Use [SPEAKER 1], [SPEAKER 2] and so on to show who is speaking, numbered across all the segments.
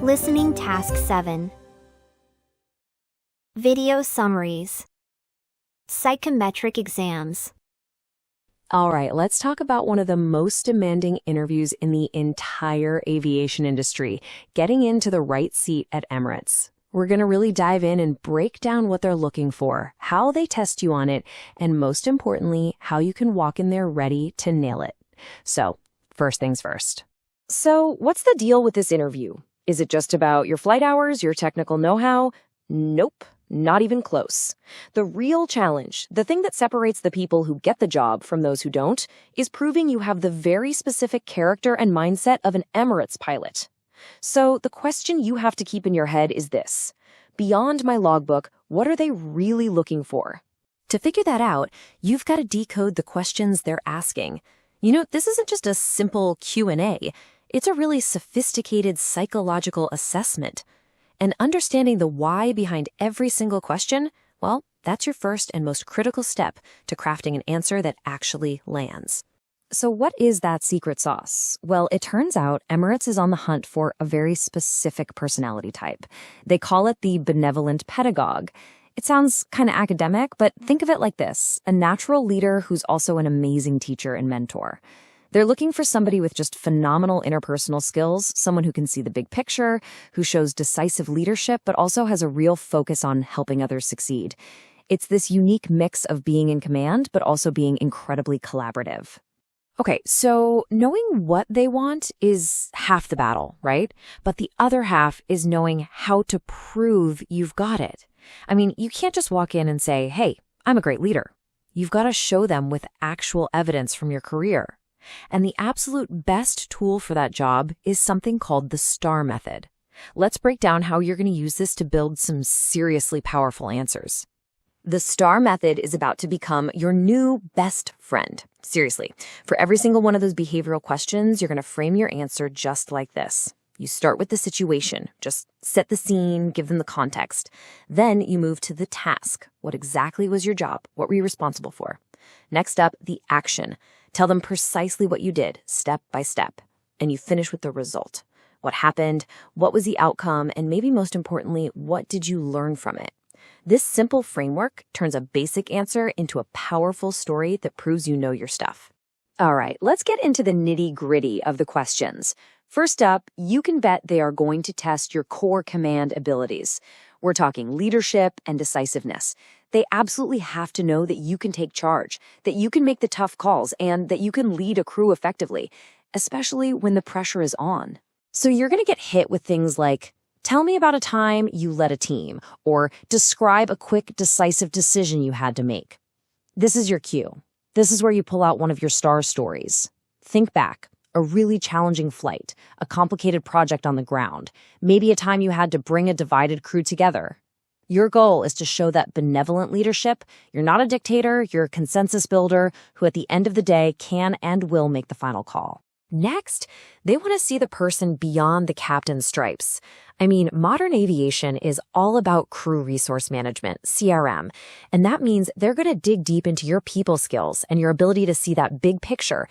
[SPEAKER 1] Listening Task 7. Video Summaries. Psychometric Exams.
[SPEAKER 2] All right, let's talk about one of the most demanding interviews in the entire aviation industry, getting into the right seat at Emirates. We're going to really dive in and break down what they're looking for, how they test you on it, and most importantly, how you can walk in there ready to nail it. So, first things first. So, what's the deal with this interview? Is it just about your flight hours, your technical know-how? Nope. Not even close. The real challenge, the thing that separates the people who get the job from those who don't, is proving you have the very specific character and mindset of an Emirates pilot. So the question you have to keep in your head is this: beyond my logbook, what are they really looking for? To figure that out, you've got to decode the questions they're asking. You know, this isn't just a simple Q&A. It's a really sophisticated psychological assessment. And understanding the why behind every single question, well, that's your first and most critical step to crafting an answer that actually lands. So what is that secret sauce? Well, it turns out Emirates is on the hunt for a very specific personality type. They call it the benevolent pedagogue. It sounds kind of academic, but think of it like this: a natural leader who's also an amazing teacher and mentor. They're looking for somebody with just phenomenal interpersonal skills, someone who can see the big picture, who shows decisive leadership, but also has a real focus on helping others succeed. It's this unique mix of being in command, but also being incredibly collaborative. Okay, so knowing what they want is half the battle, right? But the other half is knowing how to prove you've got it. I mean, you can't just walk in and say, "Hey, I'm a great leader." You've got to show them with actual evidence from your career. And the absolute best tool for that job is something called the STAR method. Let's break down how you're going to use this to build some seriously powerful answers. The STAR method is about to become your new best friend. Seriously, for every single one of those behavioral questions, you're going to frame your answer just like this. You start with the situation, just set the scene, give them the context. Then you move to the task. What exactly was your job? What were you responsible for? Next up, the action. Tell them precisely what you did, step by step. And you finish with the result. What happened? What was the outcome? And maybe most importantly, what did you learn from it? This simple framework turns a basic answer into a powerful story that proves you know your stuff. All right, let's get into the nitty-gritty of the questions. First up, you can bet they are going to test your core command abilities. We're talking leadership and decisiveness. They absolutely have to know that you can take charge, that you can make the tough calls, and that you can lead a crew effectively, especially when the pressure is on. So you're going to get hit with things like, tell me about a time you led a team, or describe a quick, decisive decision you had to make. This is your cue. This is where you pull out one of your STAR stories. Think back. A really challenging flight, a complicated project on the ground, maybe a time you had to bring a divided crew together. Your goal is to show that benevolent leadership. You're not a dictator, you're a consensus builder who at the end of the day can and will make the final call. Next, they want to see the person beyond the captain's stripes. I mean, modern aviation is all about crew resource management, CRM, and that means they're going to dig deep into your people skills and your ability to see that big picture,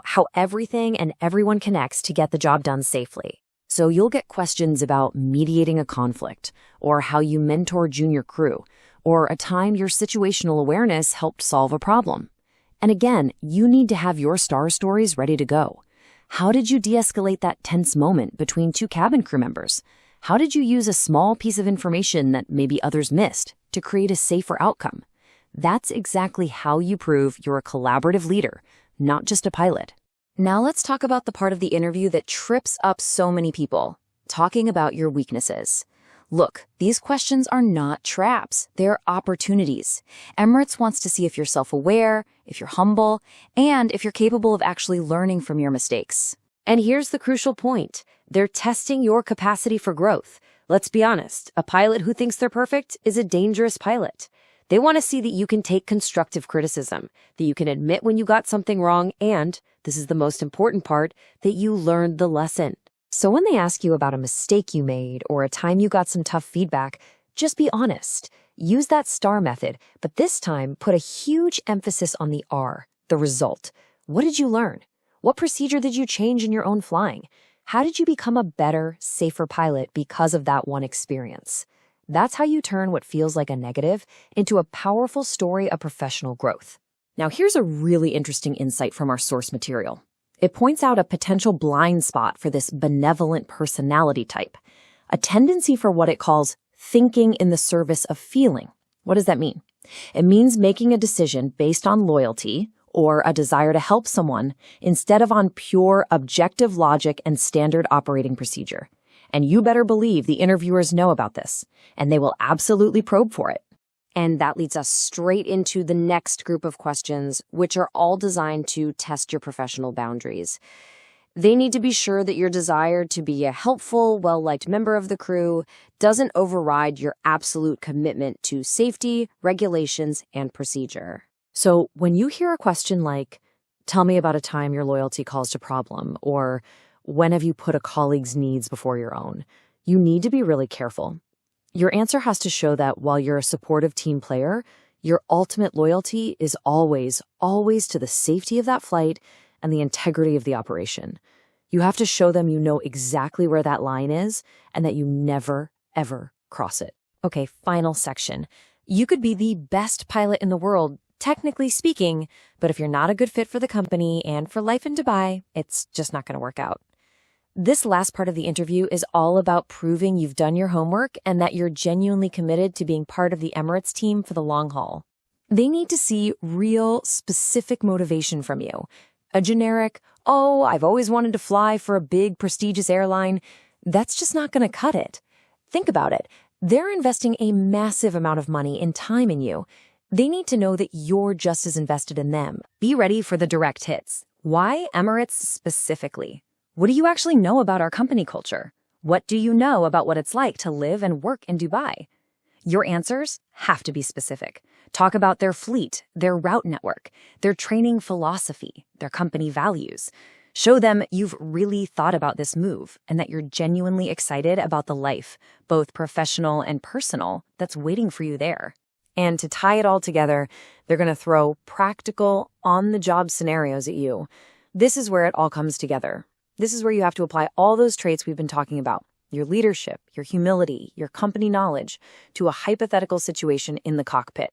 [SPEAKER 2] how everything and everyone connects to get the job done safely. So you'll get questions about mediating a conflict, or how you mentor junior crew, or a time your situational awareness helped solve a problem. And again, you need to have your STAR stories ready to go. How did you de-escalate that tense moment between two cabin crew members? How did you use a small piece of information that maybe others missed to create a safer outcome? That's exactly how you prove you're a collaborative leader, not just a pilot. Now let's talk about the part of the interview that trips up so many people, talking about your weaknesses. Look, these questions are not traps. They're opportunities. Emirates wants to see if you're self-aware, if you're humble, and if you're capable of actually learning from your mistakes. And here's the crucial point. They're testing your capacity for growth. Let's be honest, a pilot who thinks they're perfect is a dangerous pilot. They want to see that you can take constructive criticism, that you can admit when you got something wrong, and, this is the most important part, that you learned the lesson. So when they ask you about a mistake you made or a time you got some tough feedback, just be honest. Use that STAR method, but this time put a huge emphasis on the R, the result. What did you learn? What procedure did you change in your own flying? How did you become a better, safer pilot because of that one experience? That's how you turn what feels like a negative into a powerful story of professional growth. Now, here's a really interesting insight from our source material. It points out a potential blind spot for this benevolent personality type, a tendency for what it calls thinking in the service of feeling. What does that mean? It means making a decision based on loyalty or a desire to help someone instead of on pure objective logic and standard operating procedure. And you better believe the interviewers know about this, and they will absolutely probe for it. And that leads us straight into the next group of questions, which are all designed to test your professional boundaries. They need to be sure that your desire to be a helpful, well-liked member of the crew doesn't override your absolute commitment to safety, regulations, and procedure. So when you hear a question like, tell me about a time your loyalty caused a problem, or when have you put a colleague's needs before your own, you need to be really careful. Your answer has to show that while you're a supportive team player, your ultimate loyalty is always to the safety of that flight and the integrity of the operation. You have to show them you know exactly where that line is and that you never, ever cross it. Okay, final section. You could be the best pilot in the world, technically speaking, but if you're not a good fit for the company and for life in Dubai, it's just not going to work out. This last part of the interview is all about proving you've done your homework and that you're genuinely committed to being part of the Emirates team for the long haul. They need to see real, specific motivation from you. A generic, oh, I've always wanted to fly for a big, prestigious airline, that's just not going to cut it. Think about it. They're investing a massive amount of money and time in you. They need to know that you're just as invested in them. Be ready for the direct hits. Why Emirates specifically? What do you actually know about our company culture? What do you know about what it's like to live and work in Dubai? Your answers have to be specific. Talk about their fleet, their route network, their training philosophy, their company values. Show them you've really thought about this move and that you're genuinely excited about the life, both professional and personal, that's waiting for you there. And to tie it all together, they're going to throw practical, on-the-job scenarios at you. This is where it all comes together. This is where you have to apply all those traits we've been talking about, your leadership, your humility, your company knowledge, to a hypothetical situation in the cockpit.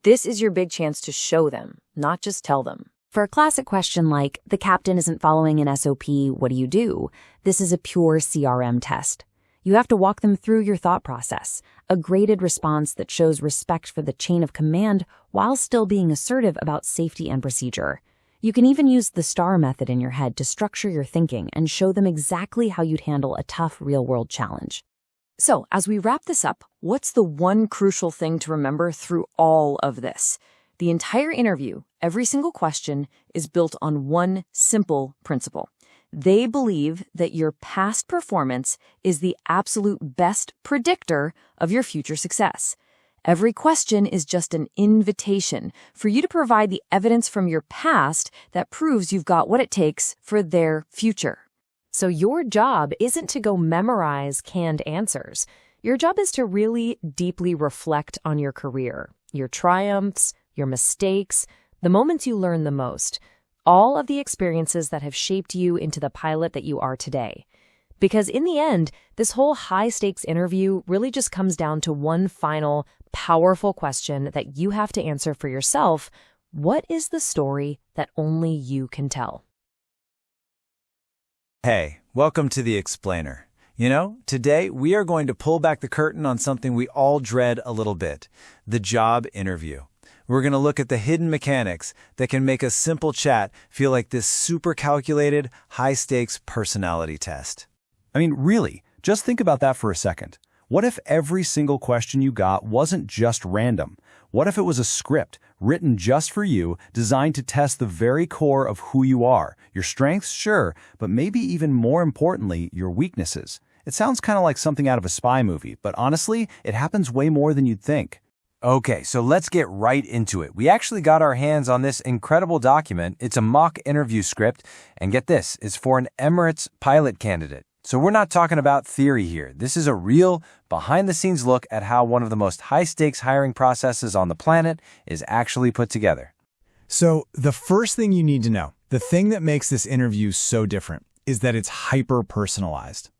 [SPEAKER 2] This is your big chance to show them, not just tell them. For a classic question like, the captain isn't following an SOP, what do? This is a pure CRM test. You have to walk them through your thought process, a graded response that shows respect for the chain of command while still being assertive about safety and procedure. You can even use the STAR method in your head to structure your thinking and show them exactly how you'd handle a tough real-world challenge. So, as we wrap this up, what's the one crucial thing to remember through all of this? The entire interview, every single question, is built on one simple principle. They believe that your past performance is the absolute best predictor of your future success. Every question is just an invitation for you to provide the evidence from your past that proves you've got what it takes for their future. So your job isn't to go memorize canned answers. Your job is to really deeply reflect on your career, your triumphs, your mistakes, the moments you learn the most, all of the experiences that have shaped you into the pilot that you are today. Because in the end, this whole high-stakes interview really just comes down to one final, powerful question that you have to answer for yourself. What is the story that only you can tell?
[SPEAKER 3] Hey, welcome to The Explainer. Today we are going to pull back the curtain on something we all dread a little bit, the job interview. We're going to look at the hidden mechanics that can make a simple chat feel like this super calculated, high-stakes personality test.
[SPEAKER 4] I mean, really, just think about that for a second. What if every single question you got wasn't just random? What if it was a script written just for you, designed to test the very core of who you are? Your strengths, sure, but maybe even more importantly, your weaknesses. It sounds kind of like something out of a spy movie, but honestly, it happens way more than you'd think.
[SPEAKER 3] Okay, so let's get right into it. We actually got our hands on this incredible document. It's a mock interview script, and get this, it's for an Emirates pilot candidate. So we're not talking about theory here. This is a real, behind-the-scenes look at how one of the most high-stakes hiring processes on the planet is actually put together.
[SPEAKER 5] So the first thing you need to know, the thing that makes this interview so different,
[SPEAKER 4] is that it's hyper-personalized.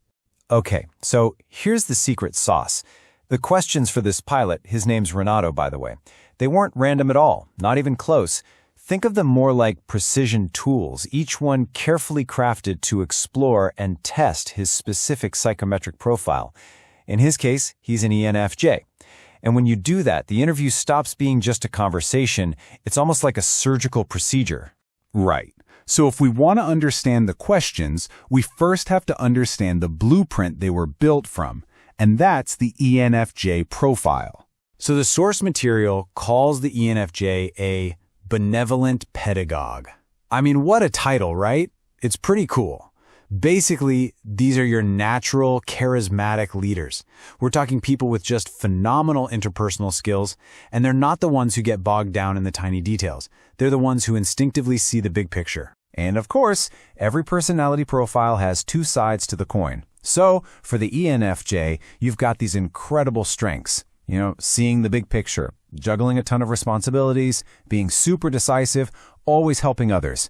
[SPEAKER 3] Okay, so here's the secret sauce. The questions for this pilot, his name's Renato, by the way, they weren't random at all, not even close. Think of them more like precision tools, each one carefully crafted to explore and test his specific psychometric profile. In his case, he's an ENFJ. And when you do that, the interview stops being just a conversation. It's almost like a surgical procedure.
[SPEAKER 4] Right. So if we want to understand the questions, we first have to understand the blueprint they were built from, and that's the ENFJ profile.
[SPEAKER 3] So the source material calls the ENFJ a benevolent pedagogue. I mean, what a title, right? It's pretty cool. Basically, these are your natural, charismatic leaders. We're talking people with just phenomenal interpersonal skills, and they're not the ones who get bogged down in the tiny details. They're the ones who instinctively see the big picture. And of course, every personality profile has two sides to the coin. So, for the ENFJ, you've got these incredible strengths. Seeing the big picture, juggling a ton of responsibilities, being super decisive, always helping others.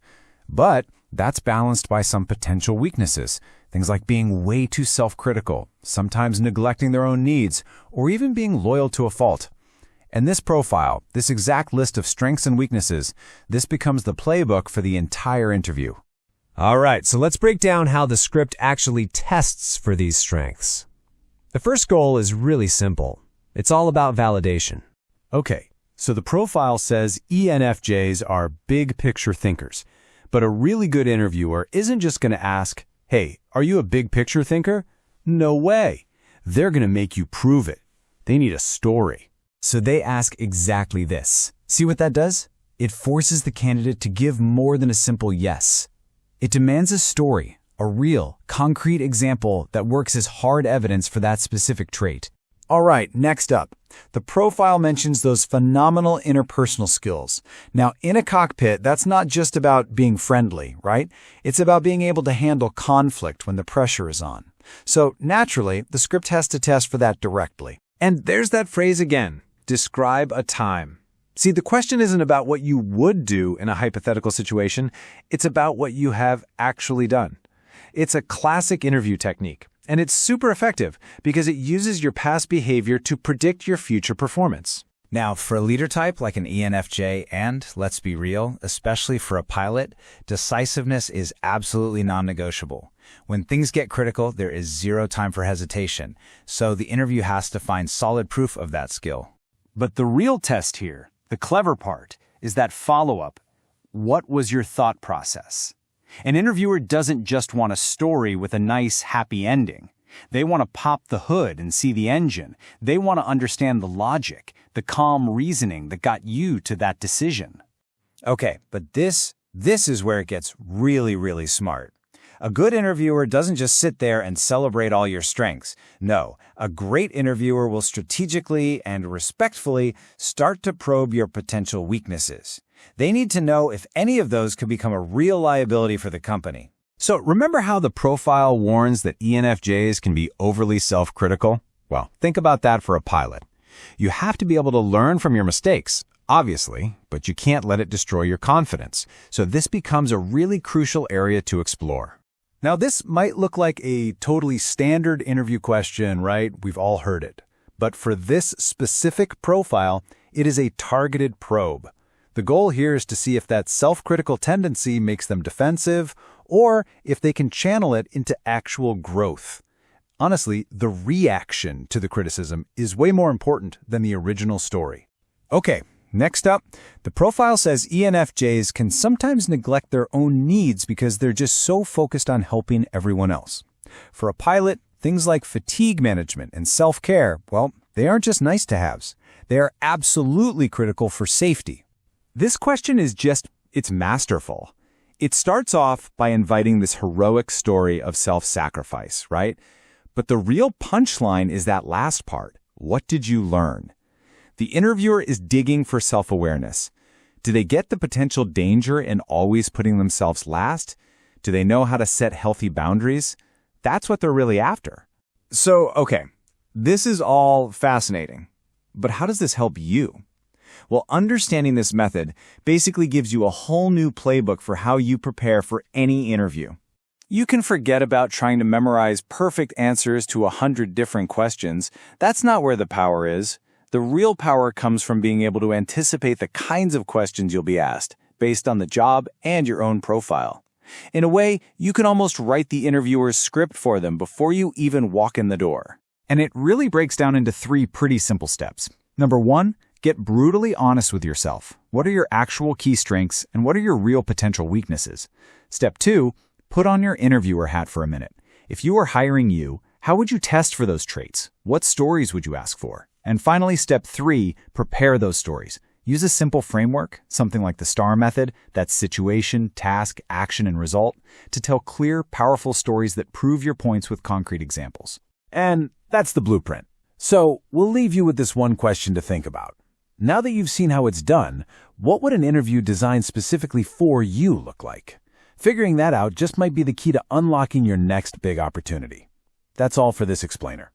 [SPEAKER 3] But that's balanced by some potential weaknesses, things like being way too self-critical, sometimes neglecting their own needs, or even being loyal to a fault. And this profile, this exact list of strengths and weaknesses, this becomes the playbook for the entire interview.
[SPEAKER 5] All right, so let's break down how the script actually tests for these strengths. The first goal is really simple. It's all about validation.
[SPEAKER 4] Okay, so the profile says ENFJs are big picture thinkers. But a really good interviewer isn't just going to ask, hey, are you a big picture thinker? No way. They're going to make you prove it. They need a story.
[SPEAKER 3] So they ask exactly this. See what that does? It forces the candidate to give more than a simple yes. It demands a story, a real, concrete example that works as hard evidence for that specific trait. All right, next up. The profile mentions those phenomenal interpersonal skills. Now, in a cockpit, that's not just about being friendly, right? It's about being able to handle conflict when the pressure is on. So, naturally, the script has to test for that directly.
[SPEAKER 5] And there's that phrase again. Describe a time.
[SPEAKER 3] See, the question isn't about what you would do in a hypothetical situation. It's about what you have actually done. It's a classic interview technique. And it's super effective because it uses your past behavior to predict your future performance. Now, for a leader type like an ENFJ, and let's be real, especially for a pilot, decisiveness is absolutely non-negotiable. When things get critical, there is zero time for hesitation. So the interview has to find solid proof of that skill. But the real test here, the clever part, is that follow-up. What was your thought process? An interviewer doesn't just want a story with a nice, happy ending. They want to pop the hood and see the engine. They want to understand the logic, the calm reasoning that got you to that decision. Okay, but this is where it gets really, really smart. A good interviewer doesn't just sit there and celebrate all your strengths. No, a great interviewer will strategically and respectfully start to probe your potential weaknesses. They need to know if any of those could become a real liability for the company. So remember how the profile warns that ENFJs can be overly self-critical? Well, think about that for a pilot. You have to be able to learn from your mistakes, obviously, but you can't let it destroy your confidence. So this becomes a really crucial area to explore. Now, this might look like a totally standard interview question, right? We've all heard it. But for this specific profile, it is a targeted probe. The goal here is to see if that self-critical tendency makes them defensive or if they can channel it into actual growth. Honestly, the reaction to the criticism is way more important than the original story. Okay, next up, the profile says ENFJs can sometimes neglect their own needs because they're just so focused on helping everyone else. For a pilot, things like fatigue management and self-care, well, they aren't just nice-to-haves. They are absolutely critical for safety. This question is it's masterful. It starts off by inviting this heroic story of self-sacrifice, right? But the real punchline is that last part. What did you learn? The interviewer is digging for self-awareness. Do they get the potential danger in always putting themselves last? Do they know how to set healthy boundaries? That's what they're really after. So, okay, this is all fascinating. But how does this help you? Well, understanding this method basically gives you a whole new playbook for how you prepare for any interview.
[SPEAKER 4] You can forget about trying to memorize perfect answers to 100 different questions. That's not where the power is. The real power comes from being able to anticipate the kinds of questions you'll be asked, based on the job and your own profile. In a way, you can almost write the interviewer's script for them before you even walk in the door.
[SPEAKER 6] And it really breaks down into 3 pretty simple steps. Number 1, get brutally honest with yourself. What are your actual key strengths and what are your real potential weaknesses? Step 2, put on your interviewer hat for a minute. If you were hiring you, how would you test for those traits? What stories would you ask for? And finally, step 3, prepare those stories. Use a simple framework, something like the STAR method, that's situation, task, action, and result, to tell clear, powerful stories that prove your points with concrete examples.
[SPEAKER 3] And that's the blueprint. So we'll leave you with this one question to think about. Now that you've seen how it's done, what would an interview designed specifically for you look like? Figuring that out just might be the key to unlocking your next big opportunity. That's all for this explainer.